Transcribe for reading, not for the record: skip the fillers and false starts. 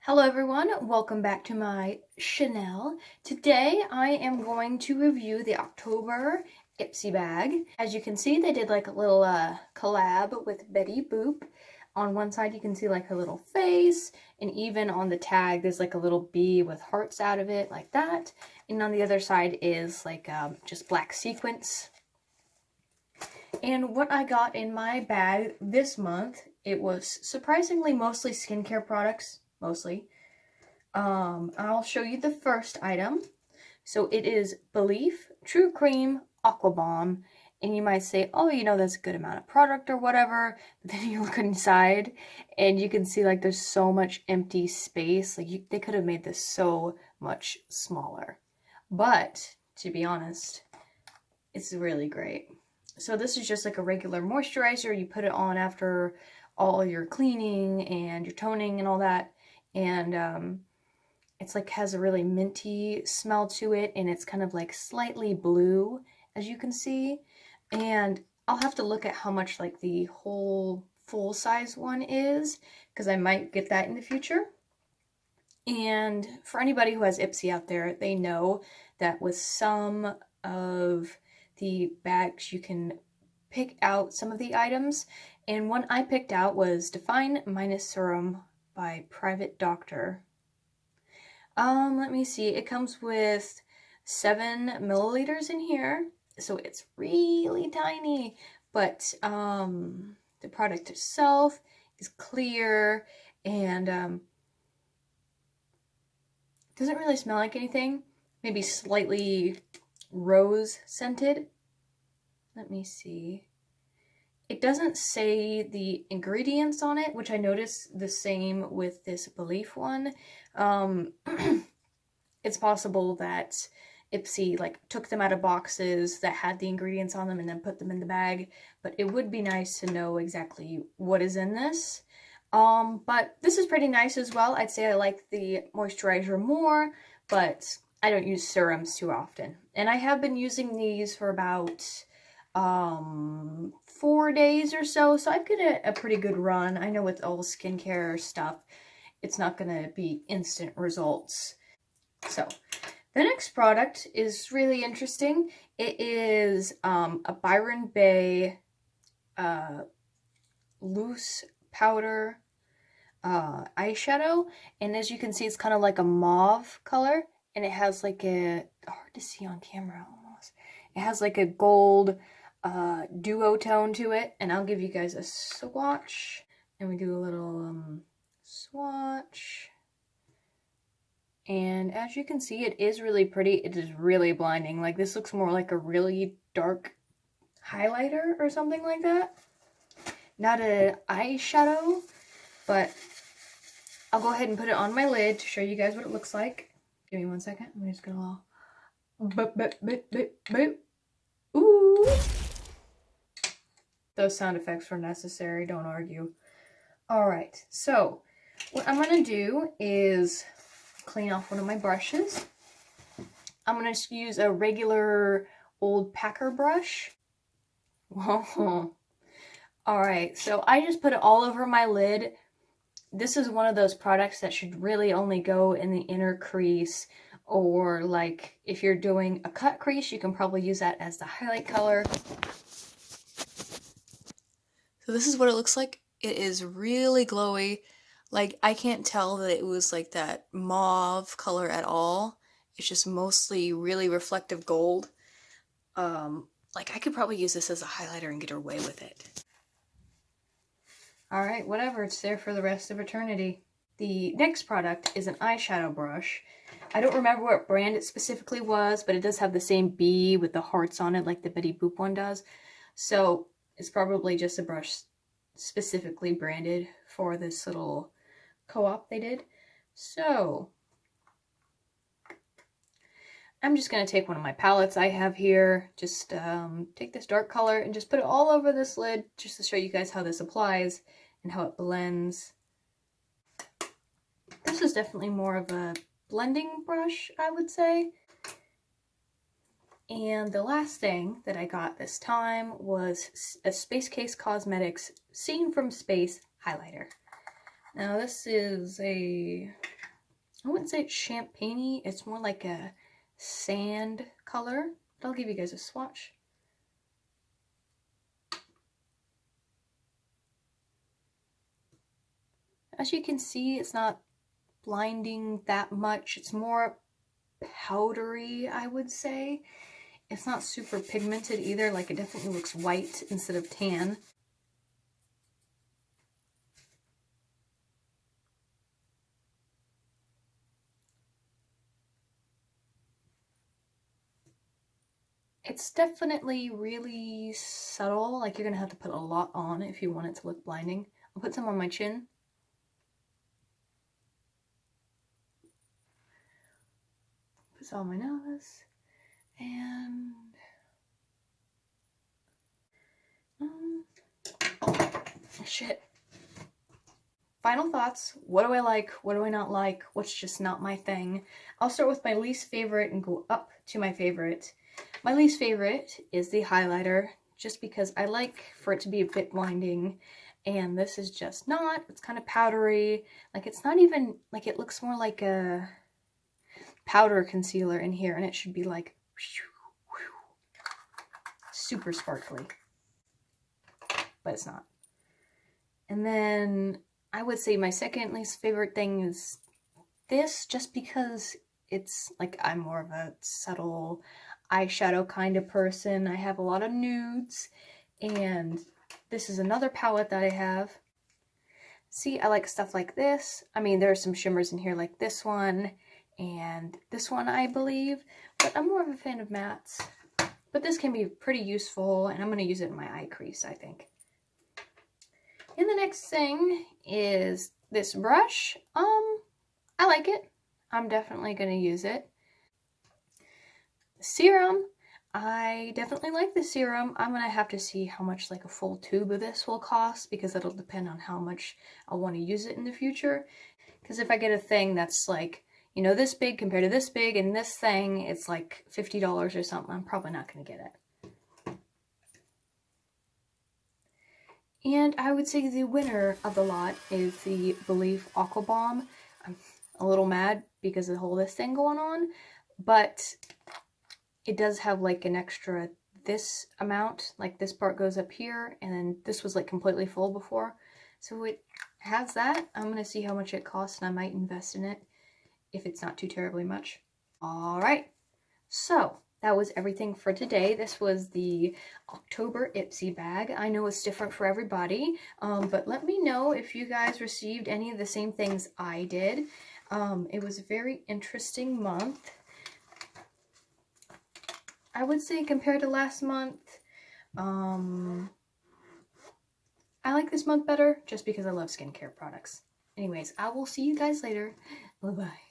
Hello everyone, welcome back to my Chanel. Today I am going to review the October Ipsy bag. As you can see, they did like a little collab with Betty Boop. On one side you can see like her little face, and even on the tag there's like a little bee with hearts out of it like that. And on the other side is like just black sequins. And what I got in my bag this month, it was surprisingly mostly skincare products. I'll show you the first item. So it is Belief True Cream Aqua Balm, and you might say, oh, you know, that's a good amount of product or whatever, but then you look inside and you can see like there's so much empty space. Like they could have made this so much smaller, but to be honest, it's really great. So this is just like a regular moisturizer. You put it on after all your cleaning and your toning and all that. And it's like has a really minty smell to it, and it's kind of like slightly blue, as you can see. And I'll have to look at how much like the whole full size one is, because I might get that in the future. And for anybody who has Ipsy out there, they know that with some of the bags you can pick out some of the items, and one I picked out was Define Minus Serum by Private Doctor. Let me see. It comes with 7 milliliters in here, so it's really tiny, but the product itself is clear and doesn't really smell like anything. Maybe slightly rose scented. Let me see. It doesn't say the ingredients on it, which I noticed the same with this Belief one. It's possible that Ipsy like took them out of boxes that had the ingredients on them and then put them in the bag, but it would be nice to know exactly what is in this. But this is pretty nice as well. I'd say I like the moisturizer more, but I don't use serums too often. And I have been using these for about 4 days or so, so I've got a pretty good run. I know with all skincare stuff, it's not gonna be instant results. So the next product is really interesting. It is a Byron Bay loose powder eyeshadow, and as you can see, it's kind of like a mauve color, and it has like a, hard to see on camera almost, it has like a gold duotone to it. And I'll give you guys a swatch, and we do a little swatch, and as you can see, it is really pretty. It is really blinding. Like this looks more like a really dark highlighter or something like that, not an eyeshadow. But I'll go ahead and put it on my lid to show you guys what it looks like. Give me 1 second. I'm just gonna ooh. Those sound effects were necessary, don't argue. Alright, so what I'm going to do is clean off one of my brushes. I'm going to use a regular old Packer brush. Whoa. Alright, so I just put it all over my lid. This is one of those products that should really only go in the inner crease, or like if you're doing a cut crease, you can probably use that as the highlight color. So this is what it looks like. It is really glowy. Like I can't tell that it was like that mauve color at all. It's just mostly really reflective gold. Like I could probably use this as a highlighter and get away with it. Alright, whatever, it's there for the rest of eternity. The next product is an eyeshadow brush. I don't remember what brand it specifically was, but it does have the same bee with the hearts on it like the Betty Boop one does. So it's probably just a brush specifically branded for this little co-op they did. So I'm just going to take one of my palettes I have here, just take this dark color and just put it all over this lid just to show you guys how this applies and how it blends. This is definitely more of a blending brush, I would say. And the last thing that I got this time was a Space Case Cosmetics Seen from Space highlighter. Now this is a I wouldn't say it's champagne-y, it's more like a sand color, but I'll give you guys a swatch. As you can see, it's not blinding that much. It's more powdery, I would say. It's not super pigmented either, like it definitely looks white instead of tan. It's definitely really subtle, like you're gonna have to put a lot on if you want it to look blinding. I'll put some on my chin. Put some on my nose. And shit. Final thoughts. What do I like? What do I not like? What's just not my thing? I'll start with my least favorite and go up to my favorite. My least favorite is the highlighter, just because I like for it to be a bit blinding, and this is just not. It's kind of powdery. Like, it's not even, like, it looks more like a powder concealer in here, and it should be like super sparkly, but it's not. And then I would say my second least favorite thing is this, just because it's like, I'm more of a subtle eyeshadow kind of person. I have a lot of nudes, and this is another palette that I have. See, I like stuff like this. I mean, there are some shimmers in here like this one and this one, I believe, but I'm more of a fan of mattes. But this can be pretty useful, and I'm going to use it in my eye crease, I think. And the next thing is this brush. I like it. I'm definitely going to use it. Serum. I definitely like the serum. I'm going to have to see how much like a full tube of this will cost, because it'll depend on how much I want to use it in the future. Because if I get a thing that's like, you know, this big compared to this big, and this thing, it's like $50 or something, I'm probably not going to get it. And I would say the winner of the lot is the Belief Aqua Balm. I'm a little mad because of the whole this thing going on, but it does have like an extra this amount, like this part goes up here, and then this was like completely full before. So it has that. I'm going to see how much it costs, and I might invest in it if it's not too terribly much. Alright, so that was everything for today. This was the October Ipsy bag. I know it's different for everybody, but let me know if you guys received any of the same things I did. It was a very interesting month, I would say, compared to last month. I like this month better just because I love skincare products. Anyways, I will see you guys later. Bye-bye.